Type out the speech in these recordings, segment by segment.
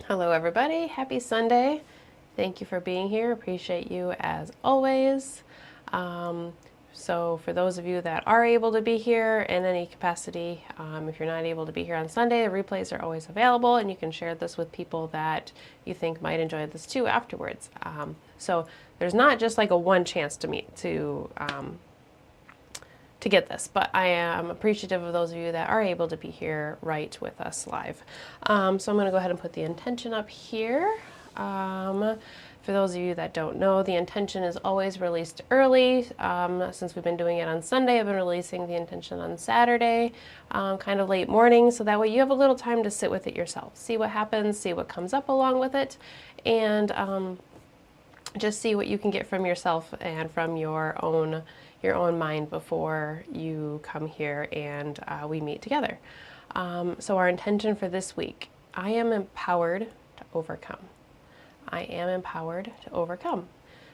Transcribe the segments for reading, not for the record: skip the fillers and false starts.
Hello everybody, happy Sunday. Thank you for being here, appreciate you as always. So for those of you that are able to be here in any capacity, if you're not able to be here on Sunday, the replays are always available and you can share this with people that you think might enjoy this too afterwards. So there's not just like a one chance to meet to get this, but I am appreciative of those of you that are able to be here right with us live. So I'm going to go ahead and put the intention up here. For those of you that don't know, the intention is always released early. Since we've been doing it on Sunday, I've been releasing the intention on Saturday, kind of late morning, so that way you have a little time to sit with it yourself, see what happens, see what comes up along with it, and just see what you can get from yourself and from your own mind before you come here and we meet together. So our intention for this week, I am empowered to overcome. I am empowered to overcome.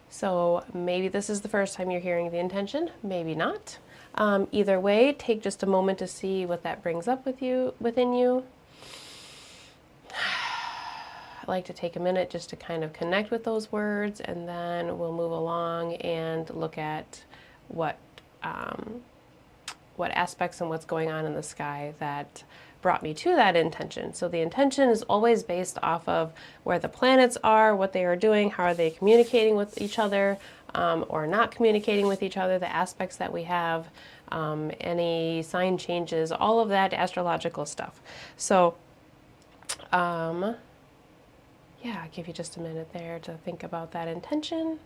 So maybe this is the first time you're hearing the intention, maybe not. Either way, take just a moment to see what that brings up within you. I like to take a minute just to kind of connect with those words, and then we'll move along and look at what aspects and what's going on in the sky that brought me to that intention. So the intention is always based off of where the planets are, what they are doing, how are they communicating with each other, or not communicating with each other, the aspects that we have, any sign changes, all of that astrological stuff. So yeah, I'll give you just a minute there to think about that intention.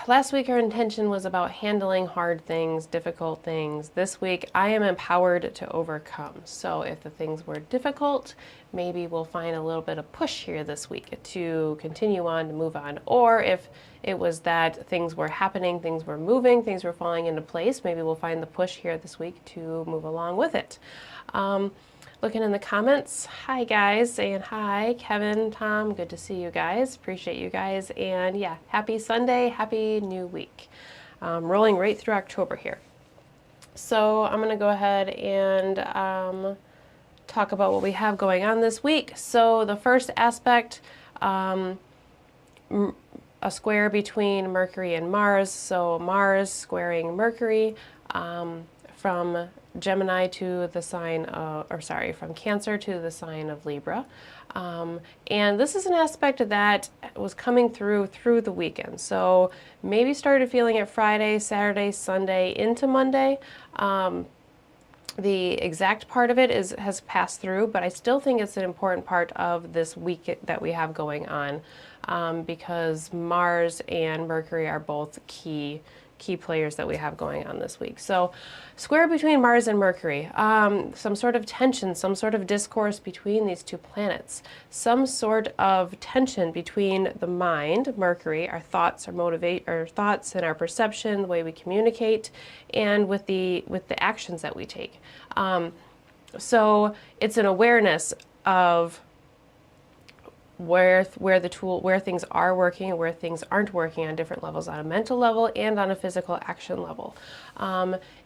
Last week our intention was about handling hard things, difficult things. This week I am empowered to overcome. So if the things were difficult, maybe we'll find a little bit of push here this week to continue on, to move on. Or if it was that things were happening, things were moving, things were falling into place, maybe we'll find the push here this week to move along with it. Looking in the comments, hi guys, saying hi, Kevin, Tom, good to see you guys, appreciate you guys, and yeah, happy Sunday, happy new week. Rolling right through October here. So I'm going to go ahead and talk about what we have going on this week. So the first aspect, a square between Mercury and Mars, so Mars squaring Mercury from Gemini to the sign of, from Cancer to the sign of Libra. And this is an aspect that was coming through the weekend. So maybe started feeling it Friday, Saturday, Sunday into Monday. The exact part of it has passed through, but I still think it's an important part of this week that we have going on, because Mars and Mercury are both key players that we have going on this week. So square between Mars and Mercury, some sort of tension, some sort of discourse between these two planets, some sort of tension between the mind, Mercury, our thoughts, our thoughts and our perception, the way we communicate, and with the actions that we take. So it's an awareness of where things are working and where things aren't working on different levels, on a mental level and on a physical action level.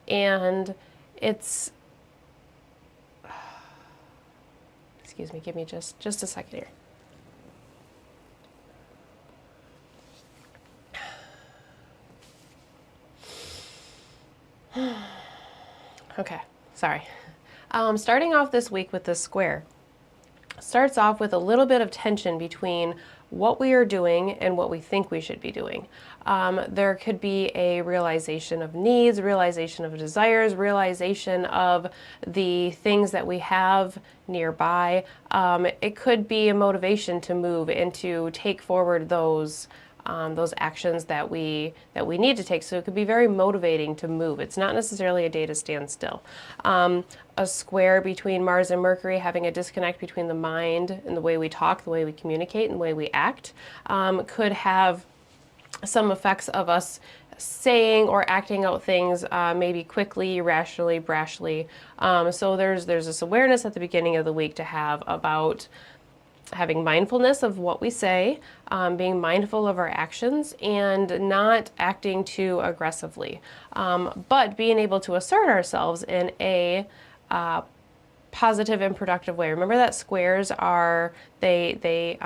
And it's, excuse me, give me just a second here. Okay, sorry. Starting off this week with this square. Starts off with a little bit of tension between what we are doing and what we think we should be doing. There could be a realization of needs, realization of desires, realization of the things that we have nearby. It could be a motivation to move and to take forward those actions that we need to take. So it could be very motivating to move. It's not necessarily a day to stand still. A square between Mars and Mercury, having a disconnect between the mind and the way we talk, the way we communicate, and the way we act, could have some effects of us saying or acting out things maybe quickly, irrationally, brashly. So there's this awareness at the beginning of the week to have about having mindfulness of what we say, being mindful of our actions, and not acting too aggressively, but being able to assert ourselves in a positive and productive way. Remember that squares are, they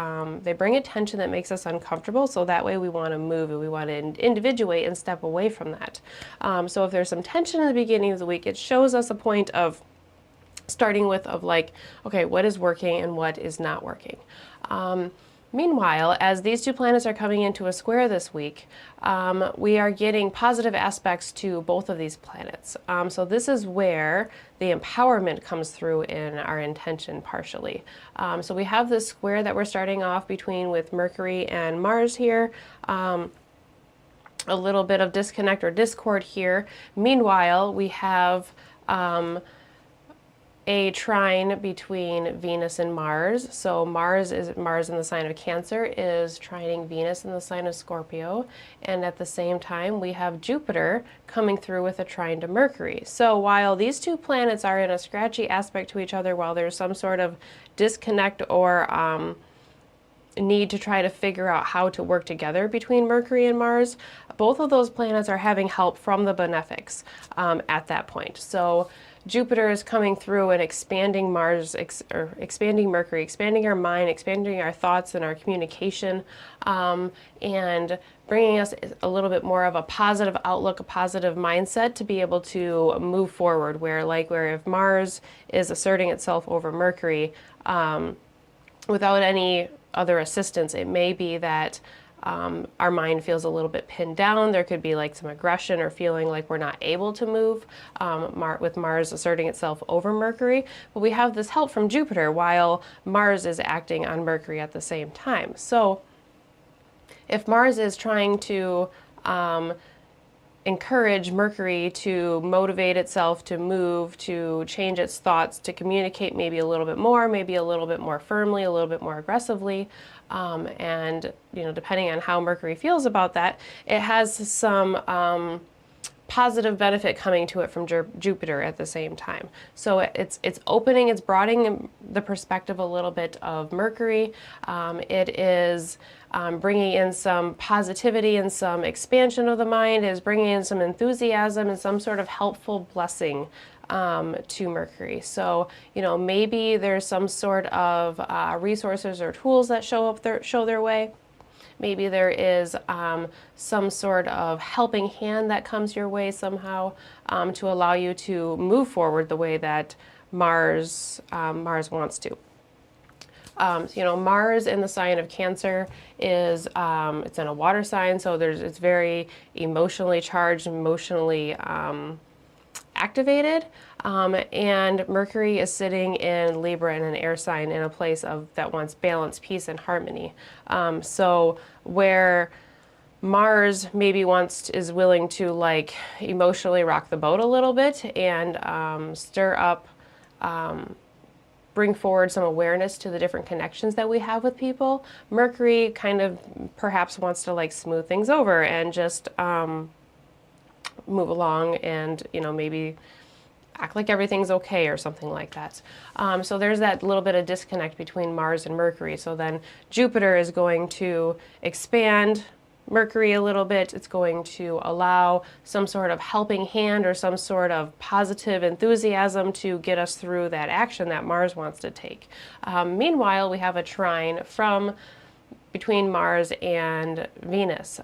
bring attention that makes us uncomfortable, so that way we want to move and we want to individuate and step away from that. So if there's some tension in the beginning of the week, it shows us a point of starting with like, okay, what is working and what is not working. Meanwhile, as these two planets are coming into a square this week, we are getting positive aspects to both of these planets. So this is where the empowerment comes through in our intention partially. So we have this square that we're starting off between with Mercury and Mars here. A little bit of disconnect or discord here. Meanwhile, we have a trine between Venus and Mars. So Mars in the sign of Cancer is trining Venus in the sign of Scorpio, and at the same time we have Jupiter coming through with a trine to Mercury. So while these two planets are in a scratchy aspect to each other, while there's some sort of disconnect or need to try to figure out how to work together between Mercury and Mars, both of those planets are having help from the benefics at that point. So Jupiter is coming through and expanding Mars, expanding Mercury, expanding our mind, expanding our thoughts and our communication, and bringing us a little bit more of a positive outlook, a positive mindset to be able to move forward. Where if Mars is asserting itself over Mercury, without any other assistance, it may be that our mind feels a little bit pinned down. There could be like some aggression or feeling like we're not able to move with Mars asserting itself over Mercury. But we have this help from Jupiter while Mars is acting on Mercury at the same time. So if Mars is trying to encourage Mercury to motivate itself, to move, to change its thoughts, to communicate maybe a little bit more firmly, a little bit more aggressively. And, depending on how Mercury feels about that, it has some positive benefit coming to it from Jupiter at the same time. So it's broadening the perspective a little bit of Mercury. It is bringing in some positivity and some expansion of the mind, is bringing in some enthusiasm and some sort of helpful blessing to Mercury. So, maybe there's some sort of resources or tools that show their way. Maybe there is some sort of helping hand that comes your way somehow to allow you to move forward the way that Mars wants to. Mars in the sign of Cancer is it's in a water sign, so it's very emotionally charged, emotionally activated, and Mercury is sitting in Libra in an air sign in a place that wants balance, peace, and harmony. So where Mars maybe is willing to like emotionally rock the boat a little bit and stir up, bring forward some awareness to the different connections that we have with people, Mercury kind of perhaps wants to like smooth things over and just move along and, maybe act like everything's okay or something like that. So there's that little bit of disconnect between Mars and Mercury. So then Jupiter is going to expand Mercury a little bit. It's going to allow some sort of helping hand or some sort of positive enthusiasm to get us through that action that Mars wants to take. Meanwhile, we have a trine between Mars and Venus.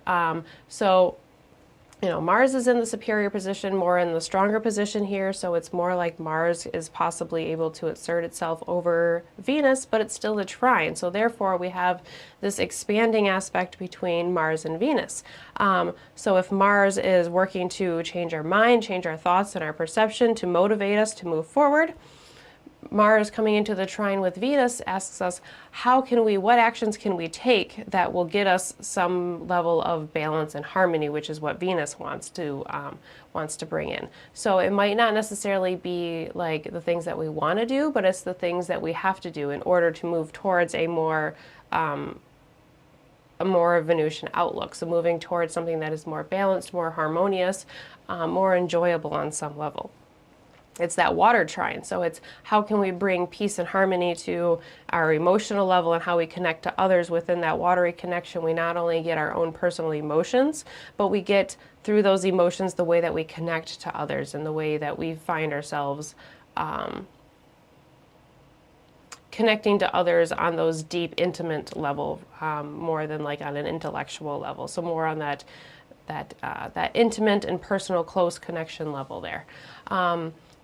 So Mars is in the superior position, more in the stronger position here, so it's more like Mars is possibly able to assert itself over Venus, but it's still a trine. So therefore, we have this expanding aspect between Mars and Venus. So if Mars is working to change our mind, change our thoughts and our perception to motivate us to move forward, Mars coming into the trine with Venus asks us, what actions can we take that will get us some level of balance and harmony, which is what Venus wants to bring in. So it might not necessarily be like the things that we want to do, but it's the things that we have to do in order to move towards a more Venusian outlook. So moving towards something that is more balanced, more harmonious, more enjoyable on some level. It's that water trine. So it's how can we bring peace and harmony to our emotional level and how we connect to others within that watery connection. We not only get our own personal emotions, but we get through those emotions the way that we connect to others and the way that we find ourselves connecting to others on those deep, intimate level, more than like on an intellectual level. So more on that intimate and personal, close connection level there.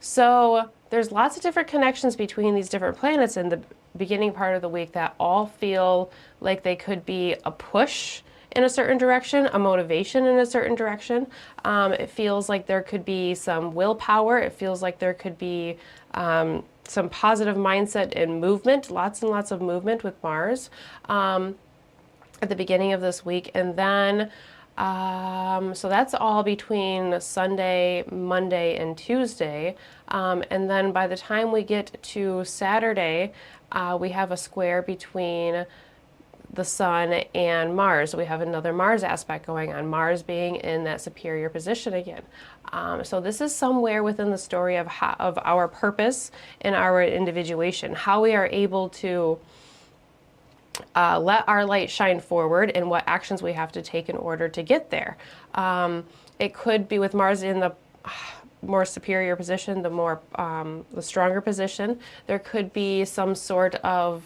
So there's lots of different connections between these different planets in the beginning part of the week that all feel like they could be a push in a certain direction, a motivation in a certain direction. It feels like there could be some willpower. It feels like there could be some positive mindset and movement, lots and lots of movement with Mars at the beginning of this week. And then, so that's all between Sunday, Monday, and Tuesday. And then by the time we get to Saturday, we have a square between the Sun and Mars. We have another Mars aspect going on, Mars being in that superior position again. So this is somewhere within the story of our purpose and our individuation, how we are able to let our light shine forward and what actions we have to take in order to get there. It could be with Mars in the more superior position, the stronger position. There could be some sort of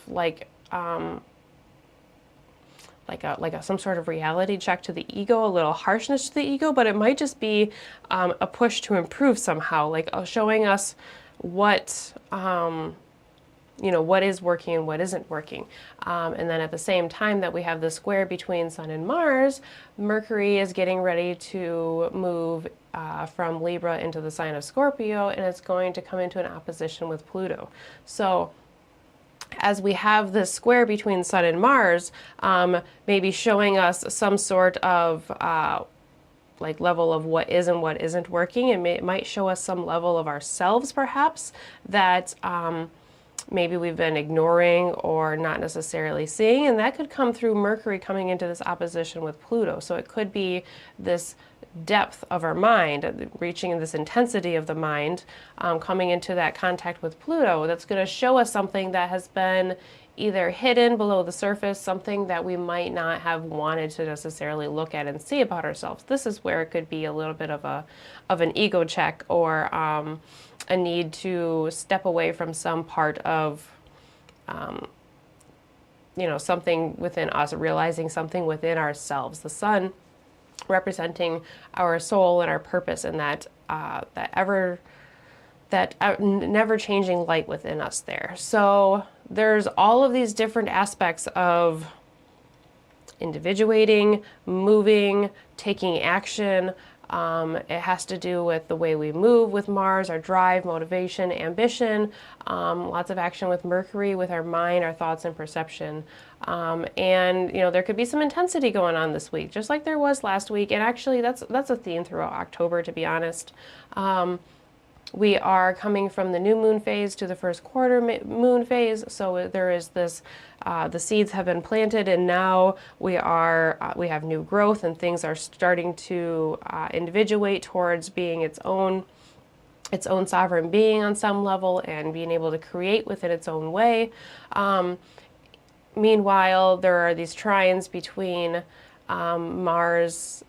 some sort of reality check to the ego, a little harshness to the ego, but it might just be a push to improve somehow, like showing us what what is working and what isn't working. And then at the same time that we have the square between Sun and Mars, Mercury is getting ready to move from Libra into the sign of Scorpio, and it's going to come into an opposition with Pluto. So as we have this square between Sun and Mars, maybe showing us some sort of level of what is and what isn't working, and it might show us some level of ourselves perhaps that maybe we've been ignoring or not necessarily seeing, and that could come through Mercury coming into this opposition with Pluto. So it could be this depth of our mind, reaching this intensity of the mind, coming into that contact with Pluto, that's going to show us something that has been either hidden below the surface, something that we might not have wanted to necessarily look at and see about ourselves. This is where it could be a little bit of an ego check, or a need to step away from some part of something within us, realizing something within ourselves. The Sun representing our soul and our purpose, and that never changing light within us there. So there's all of these different aspects of individuating, moving, taking action. It has to do with the way we move with Mars, our drive, motivation, ambition, lots of action with Mercury, with our mind, our thoughts and perception. And there could be some intensity going on this week, just like there was last week. And actually that's a theme throughout October, to be honest. We are coming from the new moon phase to the first quarter moon phase, so there is this, the seeds have been planted, and now we have new growth, and things are starting to individuate towards being its own sovereign being on some level, and being able to create within its own way. Meanwhile, there are these trines between Mars,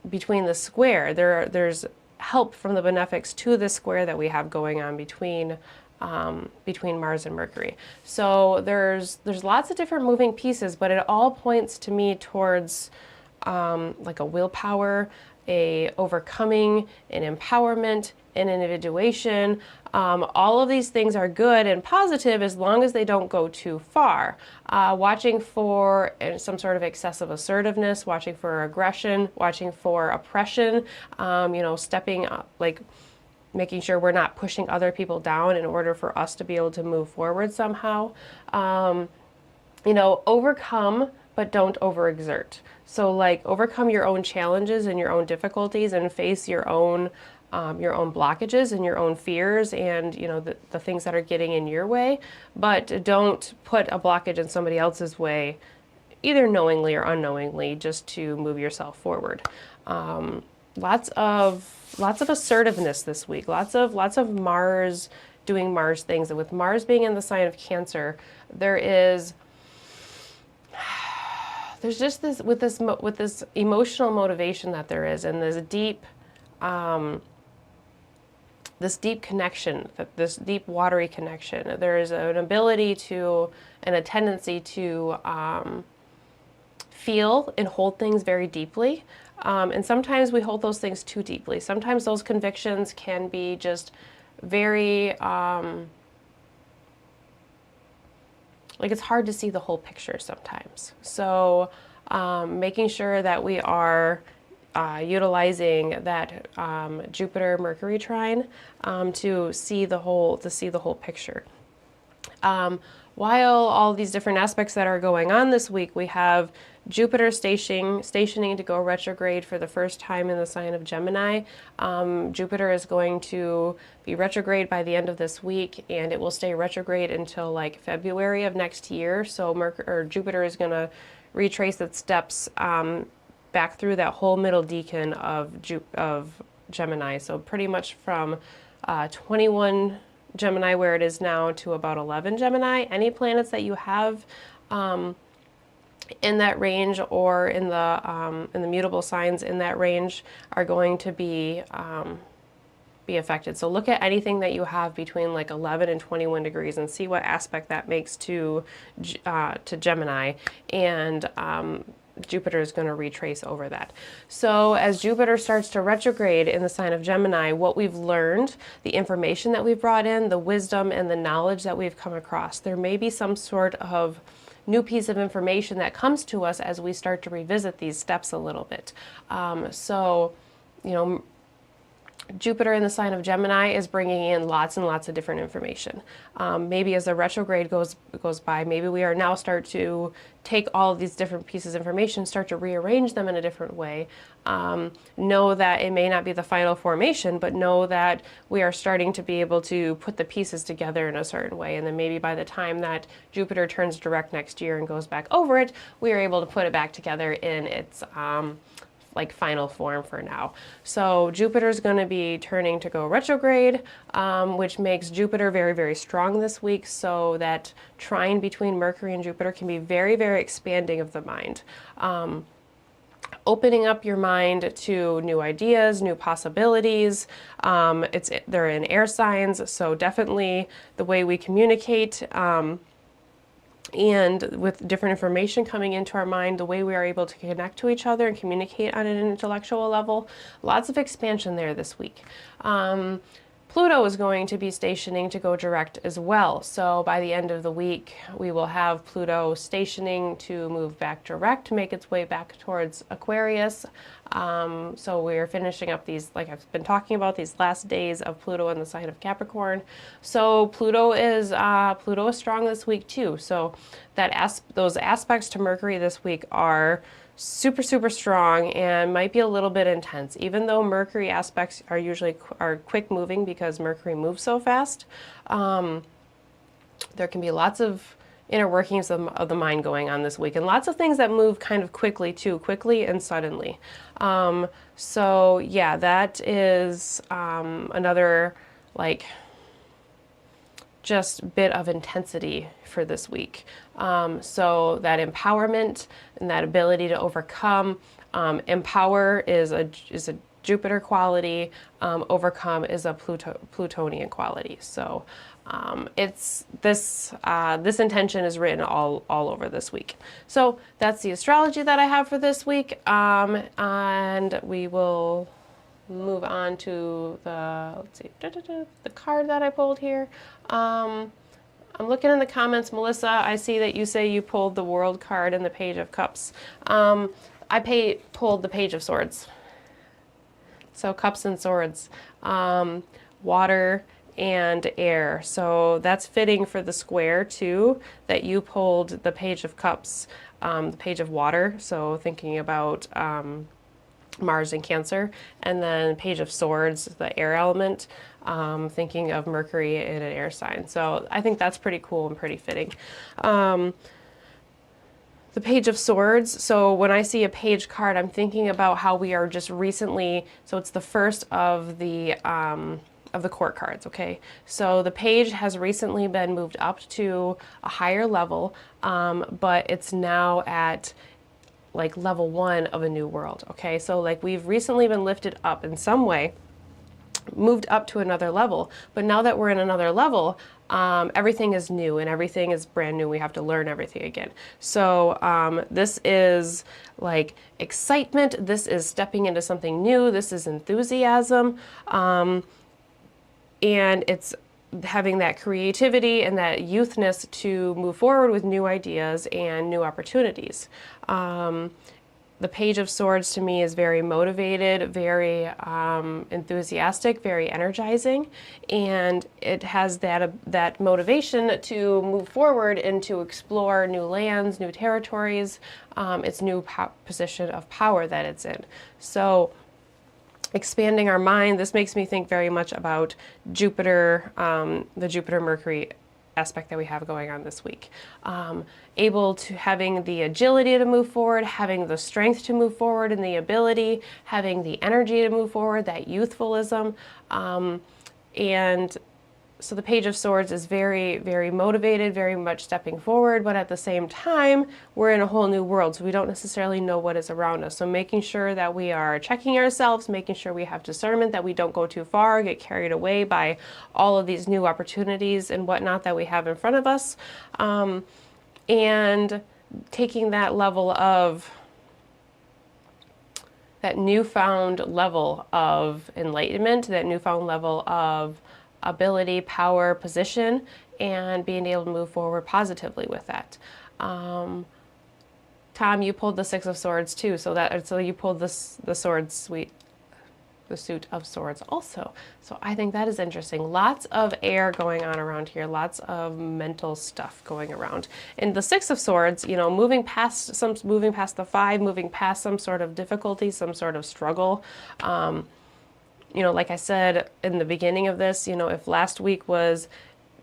between the square. There's help from the benefics to the square that we have going on between Mars and Mercury. So there's lots of different moving pieces, but it all points to me towards like a willpower, a overcoming, an empowerment, an individuation. All of these things are good and positive as long as they don't go too far. Watching for some sort of excessive assertiveness, watching for aggression, watching for oppression, stepping up, like making sure we're not pushing other people down in order for us to be able to move forward somehow. Overcome, but don't overexert. So like overcome your own challenges and your own difficulties, and face your own blockages and your own fears, and the things that are getting in your way, but don't put a blockage in somebody else's way, either knowingly or unknowingly, just to move yourself forward. Lots of assertiveness this week. Lots of Mars doing Mars things, and with Mars being in the sign of Cancer, there's just this with this emotional motivation that there is, and this deep this deep connection, this deep watery connection. There is an ability to, and a tendency to feel and hold things very deeply. And sometimes we hold those things too deeply. Sometimes those convictions can be just very, like it's hard to see the whole picture sometimes. So making sure that we are utilizing that Jupiter-Mercury trine to see the whole picture. While all these different aspects that are going on this week, we have Jupiter stationing to go retrograde for the first time in the sign of Gemini. Jupiter is going to be retrograde by the end of this week, and it will stay retrograde until like February of next year. So Jupiter is going to retrace its steps back through that whole middle decan of Gemini. So pretty much from 21 Gemini, where it is now, to about 11 Gemini. Any planets that you have in that range, or in the mutable signs in that range, are going to be affected. So look at anything that you have between like 11 and 21 degrees and see what aspect that makes to Gemini, and Jupiter is going to retrace over that. So as Jupiter starts to retrograde in the sign of Gemini, what we've learned, the information that we've brought in, the wisdom and the knowledge that we've come across, there may be some sort of new piece of information that comes to us as we start to revisit these steps a little bit. So, you know, Jupiter in the sign of Gemini is bringing in lots and lots of different information. Maybe as the retrograde goes by, maybe we are now start to take all of these different pieces of information, start to rearrange them in a different way. Know that it may not be the final formation, but know that we are starting to be able to put the pieces together in a certain way. And then maybe by the time that Jupiter turns direct next year and goes back over it, we are able to put it back together in its like final form for now. So Jupiter is going to be turning to go retrograde, which makes Jupiter very, very strong this week. So that trine between Mercury and Jupiter can be very, very expanding of the mind. Opening up your mind to new ideas, new possibilities. They're in air signs, so definitely the way we communicate, and with different information coming into our mind, the way we are able to connect to each other and communicate on an intellectual level, lots of expansion there this week. Pluto is going to be stationing to go direct as well. So by the end of the week, we will have Pluto stationing to move back direct, make its way back towards Aquarius. So we're finishing up these, like I've been talking about, these last days of Pluto in the sign of Capricorn. So Pluto is strong this week too. So those aspects to Mercury this week are super, super strong and might be a little bit intense. Even though Mercury aspects are usually quick moving because Mercury moves so fast, there can be lots of inner workings of the mind going on this week, and lots of things that move kind of quickly too, quickly and suddenly. So yeah, that is another like just bit of intensity for this week. So that empowerment and that ability to overcome, empower is a Jupiter quality, overcome is a Plutonian quality. So it's this intention is written all over this week. So that's the astrology that I have for this week, and we will move on to the, let's see, the card that I pulled here. I'm looking in the comments, Melissa, I see that you say you pulled the World card and the Page of Cups. I pulled the Page of Swords. So Cups and Swords, water and air. So that's fitting for the square too, that you pulled the Page of Cups, the Page of Water. So thinking about Mars and Cancer, and then Page of Swords, the air element, thinking of Mercury in an air sign. So I think that's pretty cool and pretty fitting. The Page of Swords, so when I see a page card, I'm thinking about how we are just recently, so it's the first of the court cards, okay? So the page has recently been moved up to a higher level, but it's now at like level 1 of a new world, okay? So like we've recently been lifted up in some way, moved up to another level. But now that we're in another level, everything is new and everything is brand new. We have to learn everything again. So this is like excitement. This is stepping into something new. This is enthusiasm. And it's having that creativity and that youthness to move forward with new ideas and new opportunities. The Page of Swords to me is very motivated, very enthusiastic, very energizing, and it has that motivation to move forward and to explore new lands, new territories, its new position of power that it's in. So expanding our mind, this makes me think very much about Jupiter, the Jupiter-Mercury aspect that we have going on this week. Able to having the agility to move forward, having the strength to move forward and the ability, having the energy to move forward, that youthfulism. And so the Page of Swords is very, very motivated, very much stepping forward, but at the same time, we're in a whole new world, so we don't necessarily know what is around us. So making sure that we are checking ourselves, making sure we have discernment, that we don't go too far, get carried away by all of these new opportunities and whatnot that we have in front of us. And taking that level of, that newfound level of enlightenment, that newfound level of ability, power, position, and being able to move forward positively with that. Tom, you pulled the Six of Swords too, so you pulled the sword suite, the Suit of Swords also. So I think that is interesting. Lots of air going on around here, lots of mental stuff going around. And the Six of Swords, you know, moving past the five, moving past some sort of difficulty, some sort of struggle. You know, like I said in the beginning of this, you know, if last week was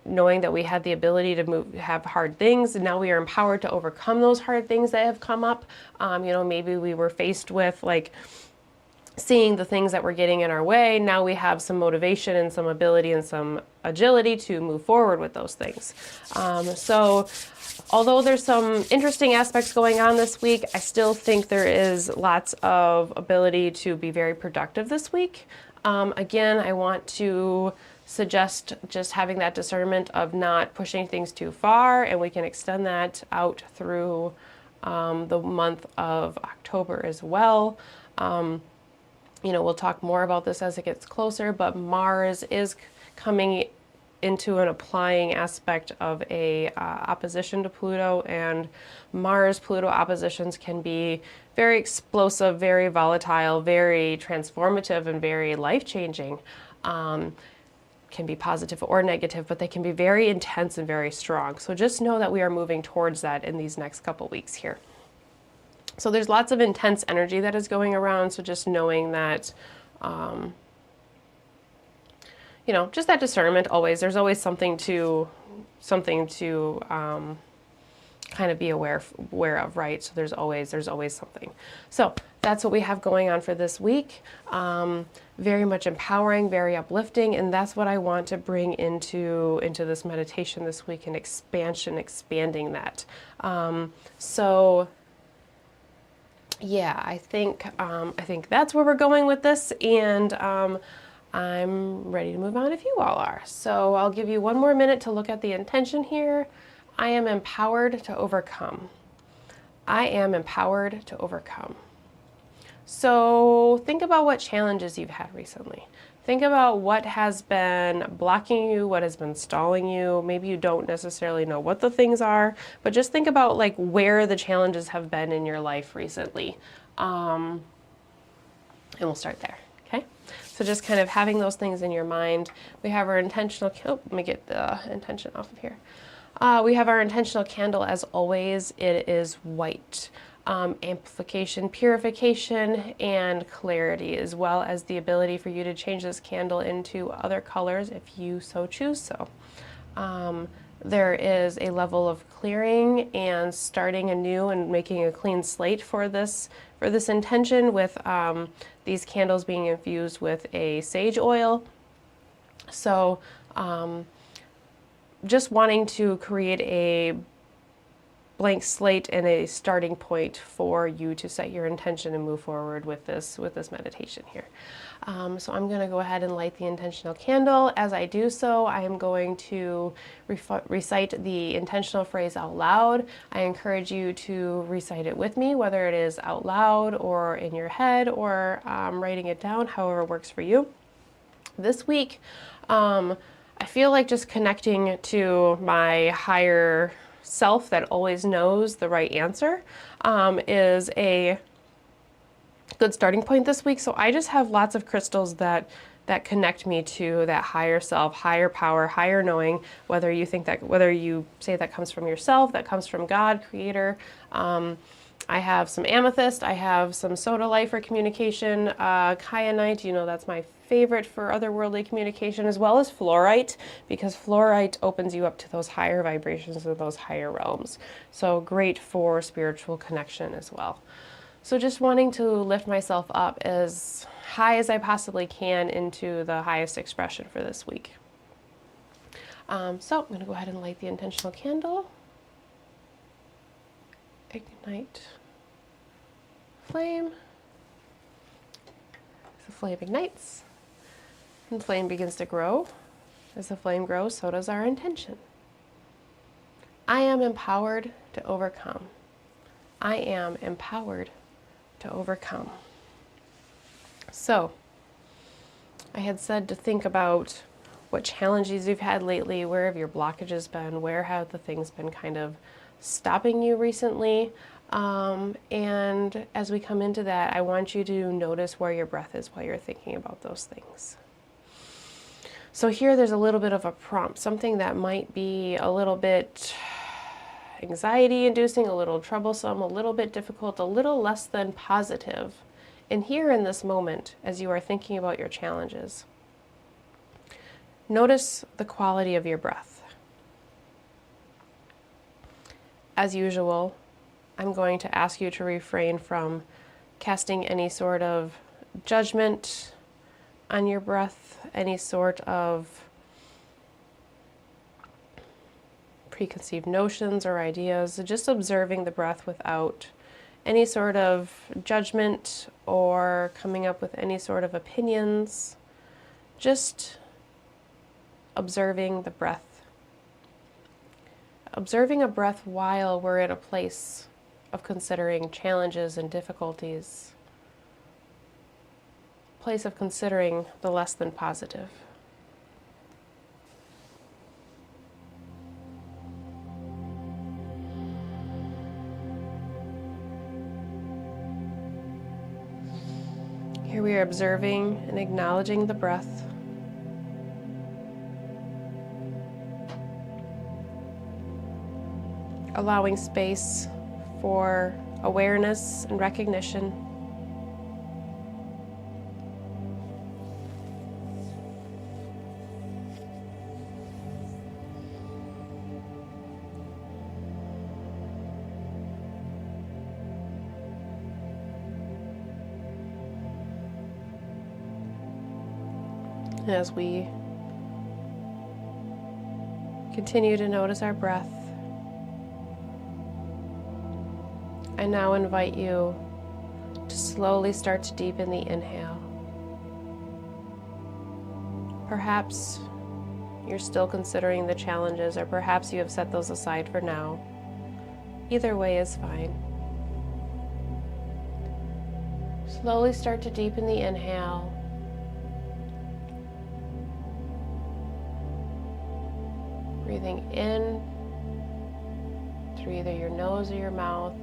knowing that we had the ability to have hard things, and now we are empowered to overcome those hard things that have come up. You know, maybe we were faced with like seeing the things that were getting in our way. Now we have some motivation and some ability and some agility to move forward with those things. So although there's some interesting aspects going on this week, I still think there is lots of ability to be very productive this week. Again, I want to suggest just having that discernment of not pushing things too far, and we can extend that out through the month of October as well. You know, we'll talk more about this as it gets closer, but Mars is coming into an applying aspect of a opposition to Pluto, and Mars-Pluto oppositions can be very explosive, very volatile, very transformative, and very life-changing. Can be positive or negative, but they can be very intense and very strong. So just know that we are moving towards that in these next couple weeks here. So there's lots of intense energy that is going around, so just knowing that, you know, just that discernment always. There's always something to kind of be aware of, right? So there's always something. So that's what we have going on for this week. Very much empowering, very uplifting, and that's what I want to bring into this meditation this week, and expanding that. So yeah, I think that's where we're going with this, and I'm ready to move on if you all are. So I'll give you one more minute to look at the intention here. I am empowered to overcome. I am empowered to overcome. So think about what challenges you've had recently. Think about what has been blocking you, what has been stalling you. Maybe you don't necessarily know what the things are, but just think about like where the challenges have been in your life recently. And we'll start there, okay? So just kind of having those things in your mind. We have our intentional, let me get the intention off of here. We have our intentional candle as always. It is white. Amplification, purification, and clarity, as well as the ability for you to change this candle into other colors if you so choose so. There is a level of clearing and starting anew and making a clean slate for this intention, with these candles being infused with a sage oil. So just wanting to create a blank slate and a starting point for you to set your intention and move forward with this meditation here. So I'm going to go ahead and light the intentional candle. As I do so, I am going to recite the intentional phrase out loud. I encourage you to recite it with me, whether it is out loud or in your head or writing it down, however works for you. This week, I feel like just connecting to my higher self that always knows the right answer is a good starting point this week. So I just have lots of crystals that connect me to that higher self, higher power, higher knowing, whether you say that comes from yourself, that comes from God, creator. I have some amethyst, I have some sodalite for communication, kyanite, that's my favorite for otherworldly communication, as well as fluorite, because fluorite opens you up to those higher vibrations of those higher realms. So great for spiritual connection as well. So just wanting to lift myself up as high as I possibly can into the highest expression for this week. So I'm going to go ahead and light the intentional candle. Ignite flame. As the flame ignites, and the flame begins to grow. As the flame grows, so does our intention. I am empowered to overcome. I am empowered to overcome. So, I had said to think about what challenges you've had lately, where have your blockages been, where have the things been kind of stopping you recently, and as we come into that, I want you to notice where your breath is while you're thinking about those things. So here there's a little bit of a prompt, something that might be a little bit anxiety inducing, a little troublesome, a little bit difficult, a little less than positive. And here in this moment, as you are thinking about your challenges, notice the quality of your breath. As usual, I'm going to ask you to refrain from casting any sort of judgment on your breath, any sort of preconceived notions or ideas, just observing the breath without any sort of judgment or coming up with any sort of opinions, just observing the breath. Observing a breath while we're in a place of considering challenges and difficulties, place of considering the less than positive. Here we are observing and acknowledging the breath. Allowing space for awareness and recognition. As we continue to notice our breath, I now invite you to slowly start to deepen the inhale. Perhaps you're still considering the challenges, or perhaps you have set those aside for now. Either way is fine. Slowly start to deepen the inhale. Breathing in through either your nose or your mouth,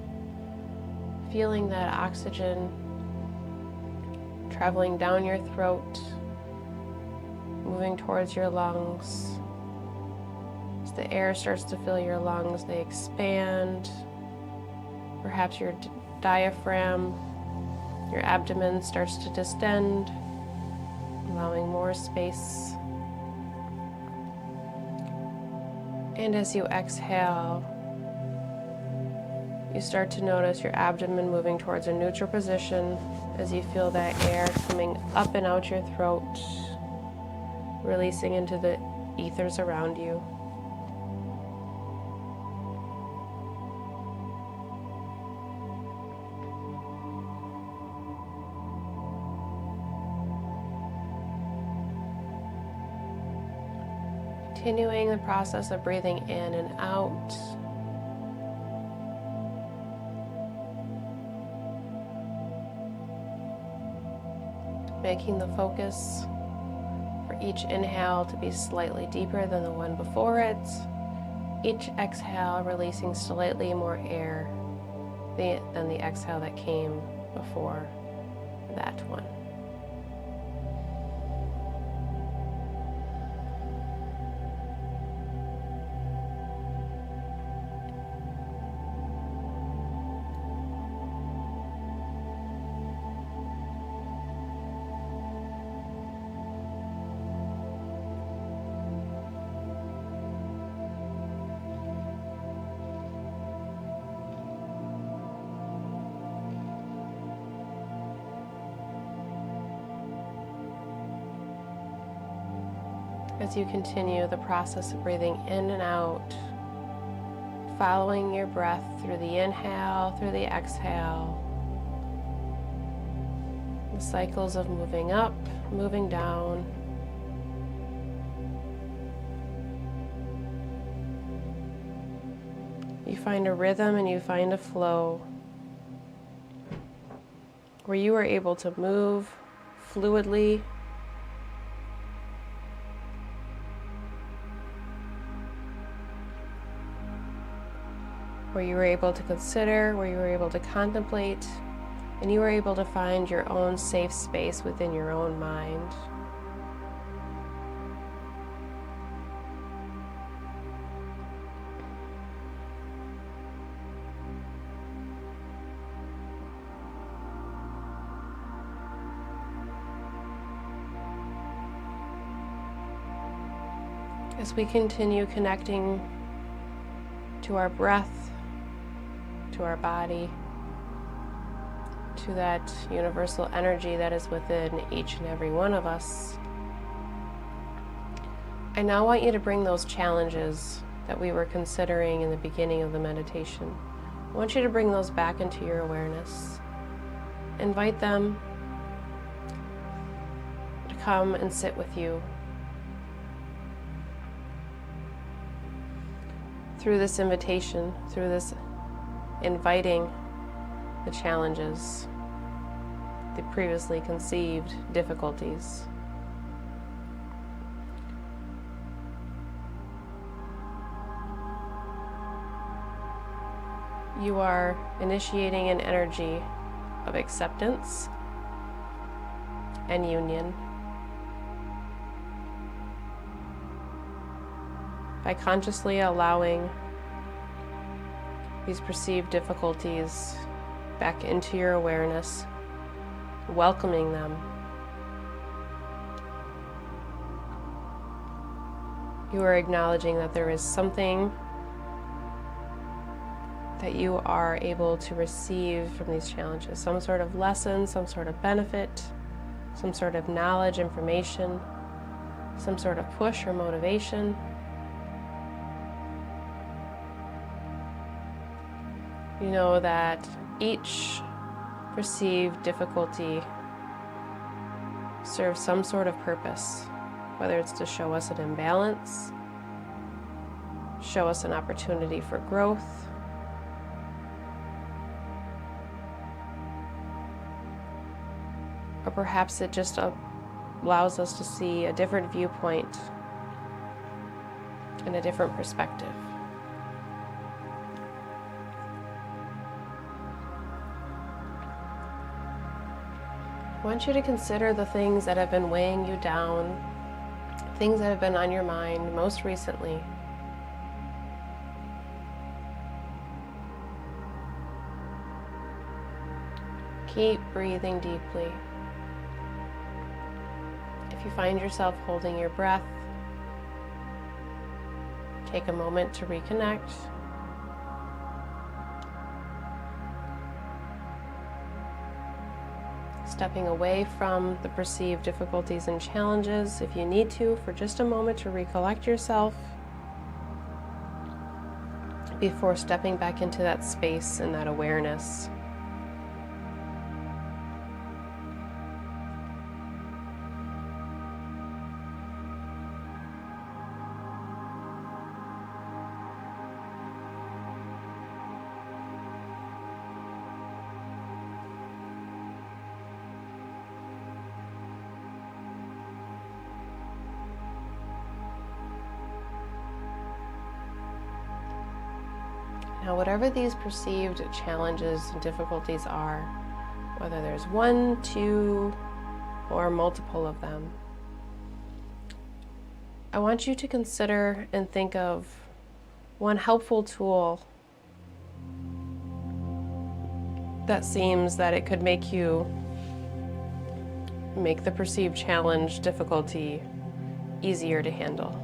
feeling that oxygen traveling down your throat, moving towards your lungs. As the air starts to fill your lungs, they expand. Perhaps your diaphragm, your abdomen starts to distend, allowing more space. And as you exhale, you start to notice your abdomen moving towards a neutral position as you feel that air coming up and out your throat, releasing into the ethers around you. Continuing the process of breathing in and out. Making the focus for each inhale to be slightly deeper than the one before it. Each exhale releasing slightly more air than the exhale that came before that one. As you continue the process of breathing in and out, following your breath through the inhale, through the exhale, the cycles of moving up, moving down, you find a rhythm and you find a flow where you are able to move fluidly, where you were able to consider, where you were able to contemplate, and you were able to find your own safe space within your own mind. As we continue connecting to our breath, to our body, to that universal energy that is within each and every one of us, I now want you to bring those challenges that we were considering in the beginning of the meditation. I want you to bring those back into your awareness. Invite them to come and sit with you. Through this invitation, through this inviting the challenges, the previously conceived difficulties. You are initiating an energy of acceptance and union. By consciously allowing these perceived difficulties back into your awareness, welcoming them, you are acknowledging that there is something that you are able to receive from these challenges, some sort of lesson, some sort of benefit, some sort of knowledge, information, some sort of push or motivation. You know that each perceived difficulty serves some sort of purpose, whether it's to show us an imbalance, show us an opportunity for growth, or perhaps it just allows us to see a different viewpoint and a different perspective. I want you to consider the things that have been weighing you down, things that have been on your mind most recently. Keep breathing deeply. If you find yourself holding your breath, take a moment to reconnect. Stepping away from the perceived difficulties and challenges if you need to for just a moment to recollect yourself before stepping back into that space and that awareness. Now, whatever these perceived challenges and difficulties are, whether there's one, two, or multiple of them, I want you to consider and think of one helpful tool that seems that it could make the perceived challenge, difficulty easier to handle.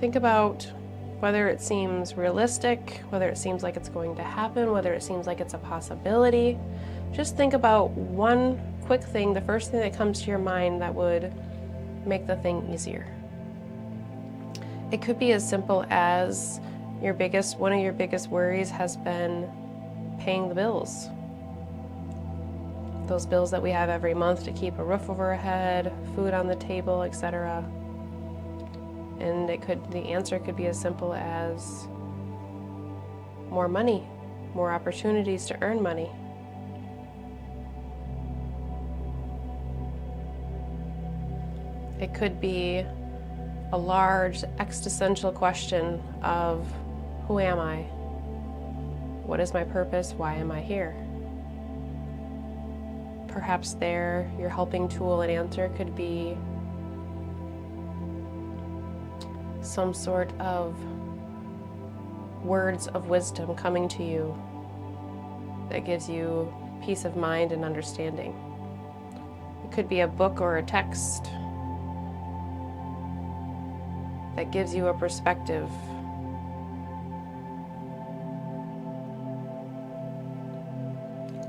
Think about whether it seems realistic, whether it seems like it's going to happen, whether it seems like it's a possibility. Just think about one quick thing, the first thing that comes to your mind that would make the thing easier. It could be as simple as one of your biggest worries has been paying the bills. Those bills that we have every month to keep a roof over our head, food on the table, etc. And the answer could be as simple as more money, more opportunities to earn money. It could be a large existential question of, who am I? What is my purpose? Why am I here? Perhaps your helping tool and answer could be some sort of words of wisdom coming to you that gives you peace of mind and understanding. It could be a book or a text that gives you a perspective.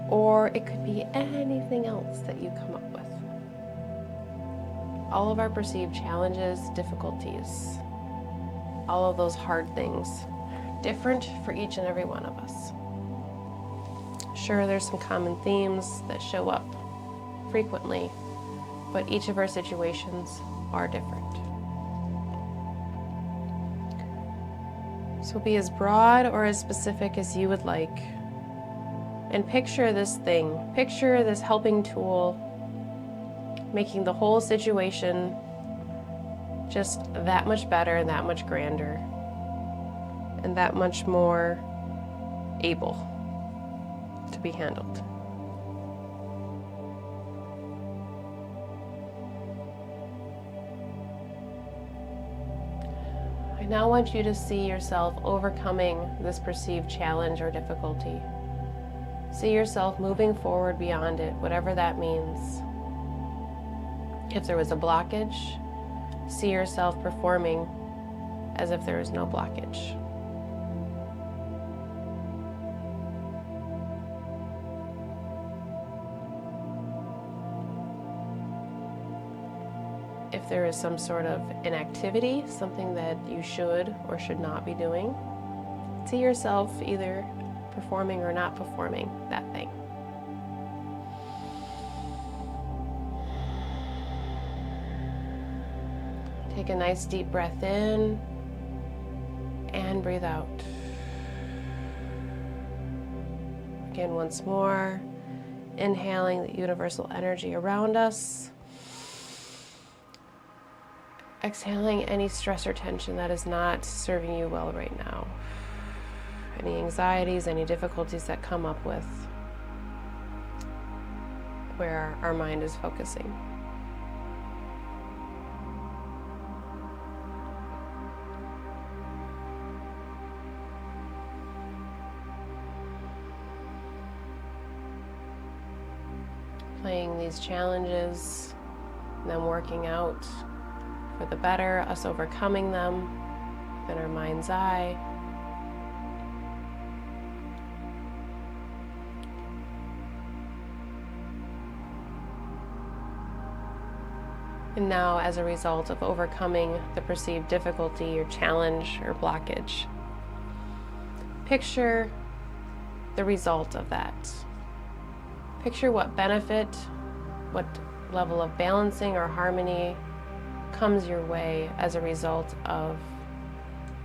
Or it could be anything else that you come up with. All of our perceived challenges, difficulties, all of those hard things, different for each and every one of us. Sure, there's some common themes that show up frequently, but each of our situations are different. So be as broad or as specific as you would like, and picture this helping tool making the whole situation just that much better and that much grander and that much more able to be handled. I now want you to see yourself overcoming this perceived challenge or difficulty. See yourself moving forward beyond it, whatever that means. If there was a blockage, see yourself performing as if there is no blockage. If there is some sort of inactivity, something that you should or should not be doing, see yourself either performing or not performing that thing. Take a nice deep breath in and breathe out. Again, once more, inhaling the universal energy around us. Exhaling any stress or tension that is not serving you well right now. Any anxieties, any difficulties that come up with where our mind is focusing. Playing these challenges, and then working out for the better, us overcoming them within our mind's eye. And now, as a result of overcoming the perceived difficulty or challenge or blockage, picture the result of that. Picture what benefit, what level of balancing or harmony comes your way as a result of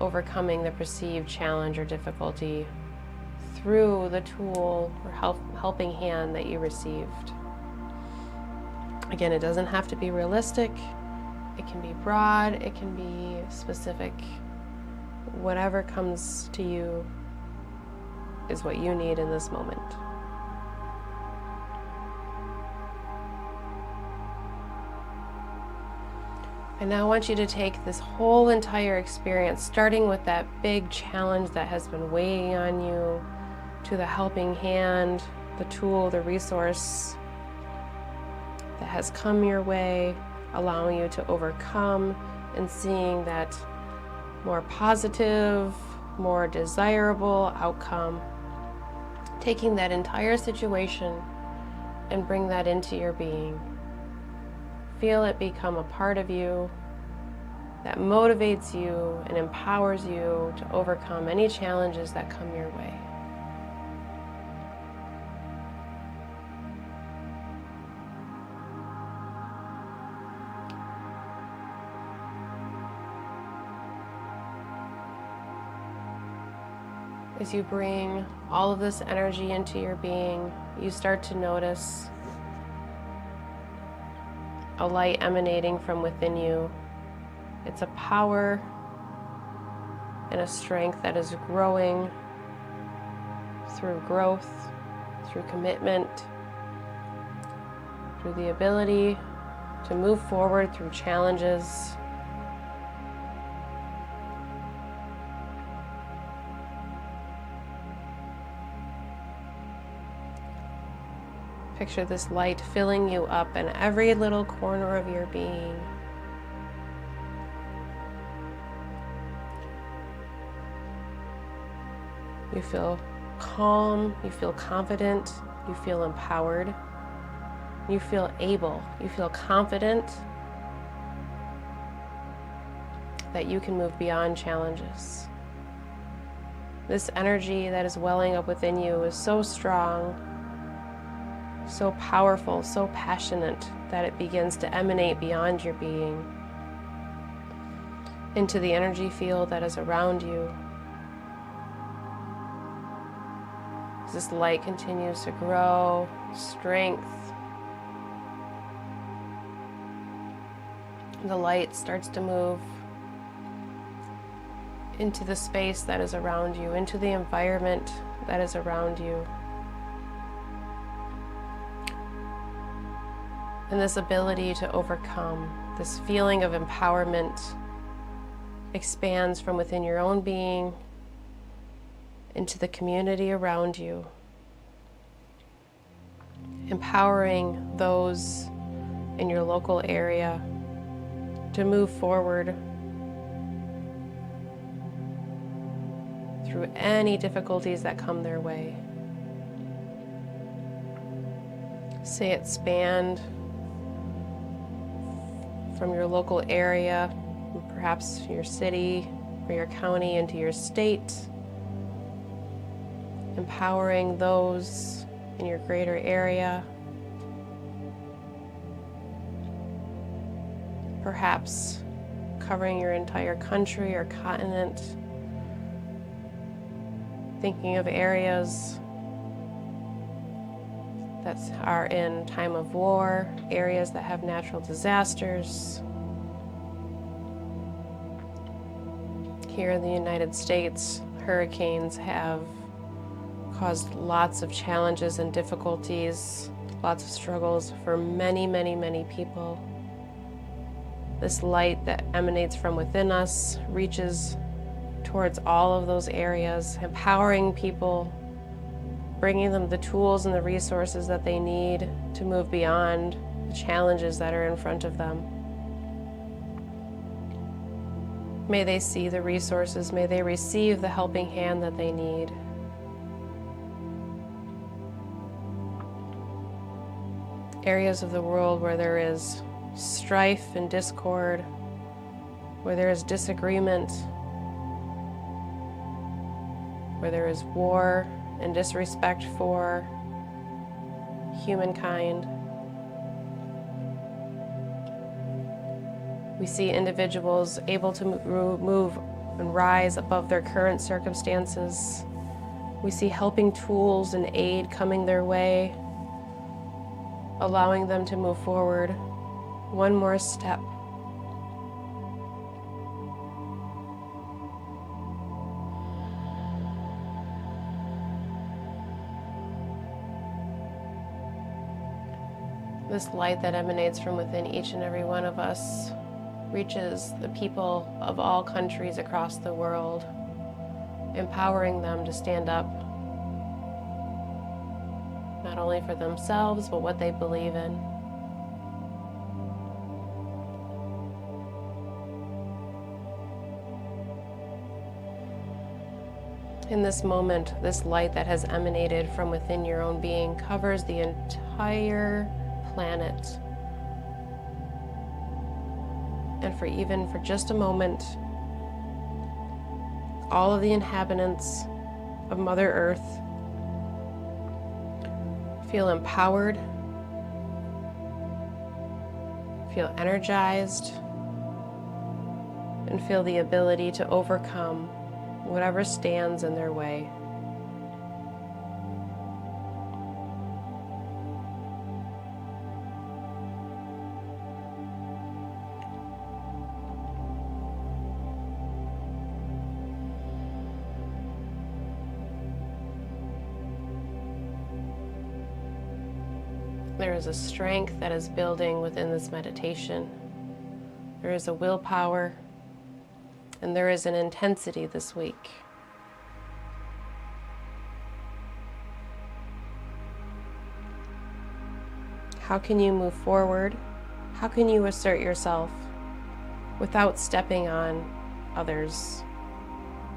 overcoming the perceived challenge or difficulty through the tool or helping hand that you received. Again, it doesn't have to be realistic. It can be broad, it can be specific. Whatever comes to you is what you need in this moment. I now want you to take this whole entire experience, starting with that big challenge that has been weighing on you, to the helping hand, the tool, the resource that has come your way, allowing you to overcome and seeing that more positive, more desirable outcome. Taking that entire situation and bring that into your being. Feel it become a part of you that motivates you and empowers you to overcome any challenges that come your way. As you bring all of this energy into your being, you start to notice a light emanating from within you. It's a power and a strength that is growing through growth, through commitment, through the ability to move forward through challenges. Picture this light filling you up in every little corner of your being. You feel calm, you feel confident, you feel empowered, you feel able, you feel confident that you can move beyond challenges. This energy that is welling up within you is so strong, so powerful, so passionate that it begins to emanate beyond your being into the energy field that is around you. As this light continues to grow, strength, the light starts to move into the space that is around you, into the environment that is around you. And this ability to overcome, this feeling of empowerment expands from within your own being into the community around you, empowering those in your local area to move forward through any difficulties that come their way. Say it expand from your local area, perhaps your city or your county, into your state, empowering those in your greater area, perhaps covering your entire country or continent, thinking of areas that are in time of war, areas that have natural disasters. Here in the United States, hurricanes have caused lots of challenges and difficulties, lots of struggles for many, many, many people. This light that emanates from within us reaches towards all of those areas, empowering people, bringing them the tools and the resources that they need to move beyond the challenges that are in front of them. May they see the resources, may they receive the helping hand that they need. Areas of the world where there is strife and discord, where there is disagreement, where there is war and disrespect for humankind. We see individuals able to move and rise above their current circumstances. We see helping tools and aid coming their way, allowing them to move forward one more step. This light that emanates from within each and every one of us reaches the people of all countries across the world, empowering them to stand up, not only for themselves, but what they believe in. In this moment, this light that has emanated from within your own being covers the entire planet. And for just a moment, all of the inhabitants of Mother Earth feel empowered, feel energized, and feel the ability to overcome whatever stands in their way. There is a strength that is building within this meditation. There is a willpower, and there is an intensity this week. How can you move forward? How can you assert yourself without stepping on others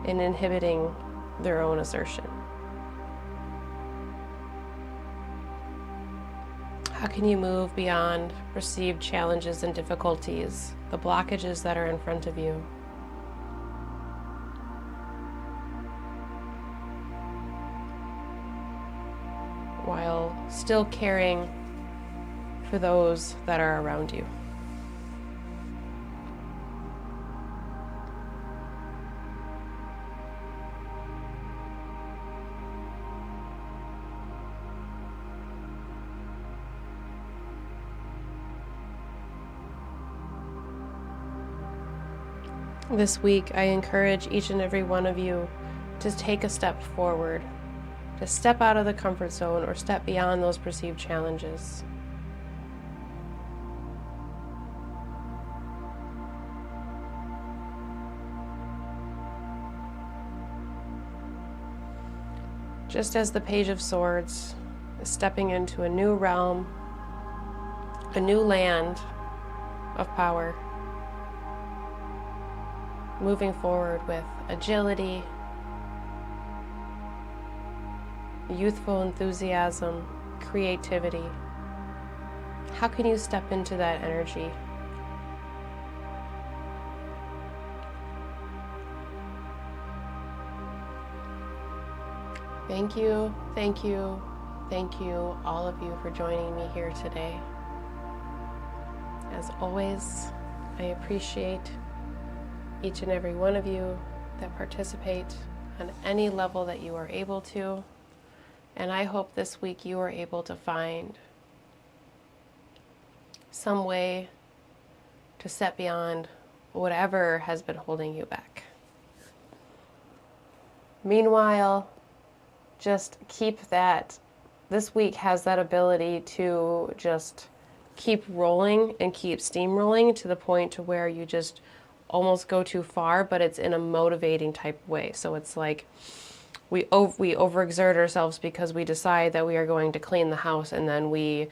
and inhibiting their own assertion? How can you move beyond perceived challenges and difficulties, the blockages that are in front of you? While still caring for those that are around you. This week, I encourage each and every one of you to take a step forward, to step out of the comfort zone or step beyond those perceived challenges. Just as the Page of Swords is stepping into a new realm, a new land of power, moving forward with agility, youthful enthusiasm, creativity. How can you step into that energy? Thank you, thank you, thank you, all of you, for joining me here today. As always, I appreciate each and every one of you that participate on any level that you are able to. And I hope this week you are able to find some way to step beyond whatever has been holding you back. Meanwhile, just keep that, this week has that ability to just keep rolling and keep steamrolling to the point to where you just almost go too far, but it's in a motivating type way. So it's like we overexert ourselves because we decide that we are going to clean the house, and then we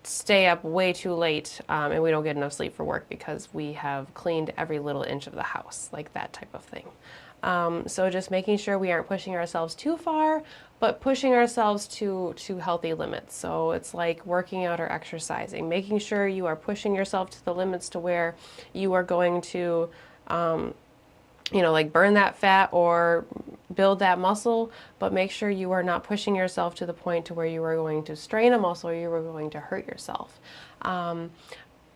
stay up way too late and we don't get enough sleep for work because we have cleaned every little inch of the house, like that type of thing. So just making sure we aren't pushing ourselves too far, but pushing ourselves to healthy limits. So it's like working out or exercising, making sure you are pushing yourself to the limits to where you are going to, like burn that fat or build that muscle, but make sure you are not pushing yourself to the point to where you are going to strain a muscle or you are going to hurt yourself.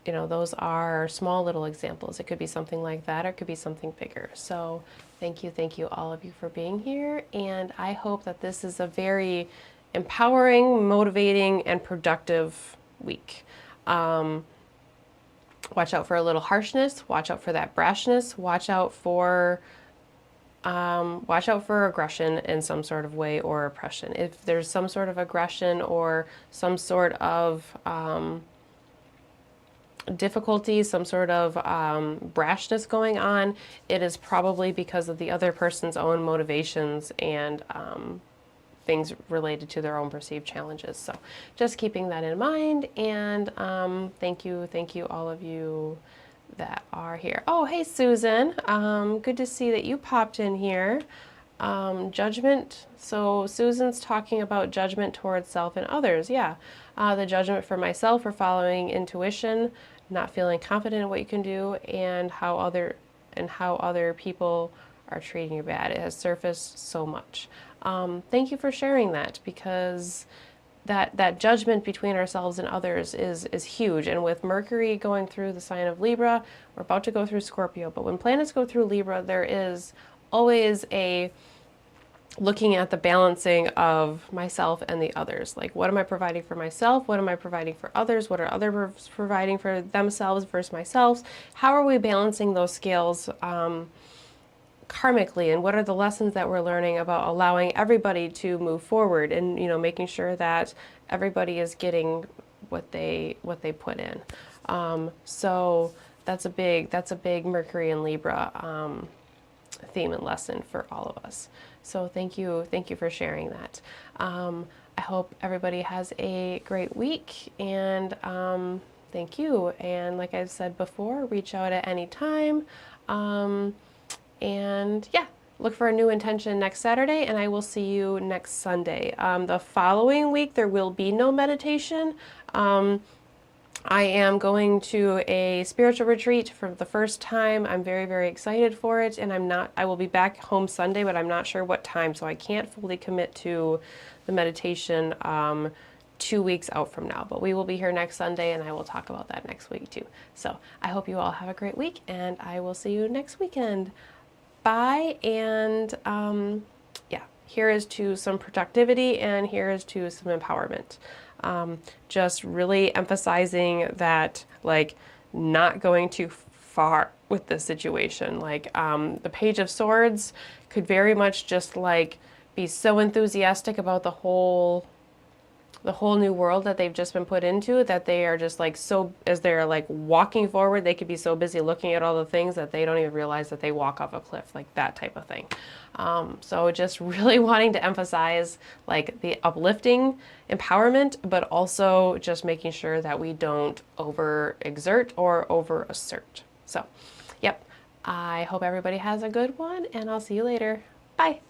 you know, those are small little examples. It could be something like that, or it could be something bigger. So thank you all of you for being here. And I hope that this is a very empowering, motivating, and productive week. Watch out for a little harshness. Watch out for that brashness. Watch out for aggression in some sort of way, or oppression. If there's some sort of aggression or some sort of difficulty, some sort of brashness going on, it is probably because of the other person's own motivations and things related to their own perceived challenges. So just keeping that in mind. And thank you all of you that are here. Oh, hey, Susan. Good to see that you popped in here. Judgment. So Susan's talking about judgment towards self and others. Yeah. The judgment for myself for following intuition, not feeling confident in what you can do, and how other people are treating you bad. It has surfaced so much. Thank you for sharing that, because that judgment between ourselves and others is huge. And with Mercury going through the sign of Libra, we're about to go through Scorpio, but when planets go through Libra, there is always a looking at the balancing of myself and the others. Like, what am I providing for myself? What am I providing for others? What are others providing for themselves versus myself? How are we balancing those scales karmically, and what are the lessons that we're learning about allowing everybody to move forward, and, you know, making sure that everybody is getting what they put in. So that's a big Mercury and Libra theme and lesson for all of us. So thank you for sharing that. I hope everybody has a great week, and thank you. And like I've said before, reach out at any time. And yeah, look for a new intention next Saturday, and I will see you next Sunday. The following week, there will be no meditation. I am going to a spiritual retreat for the first time. I'm very, very excited for it, and I will be back home Sunday, but I'm not sure what time, so I can't fully commit to the meditation 2 weeks out from now. But we will be here next Sunday, and I will talk about that next week too. So I hope you all have a great week, and I will see you next weekend. Bye, and yeah, here is to some productivity, and here is to some empowerment. Just really emphasizing that, like, not going too far with this situation. Like, the Page of Swords could very much just like be so enthusiastic about the whole new world that they've just been put into, that they are just like, so as they're like walking forward, they could be so busy looking at all the things that they don't even realize that they walk off a cliff, like that type of thing. So just really wanting to emphasize like the uplifting empowerment, but also just making sure that we don't overexert or over assert. So, yep, I hope everybody has a good one, and I'll see you later. Bye.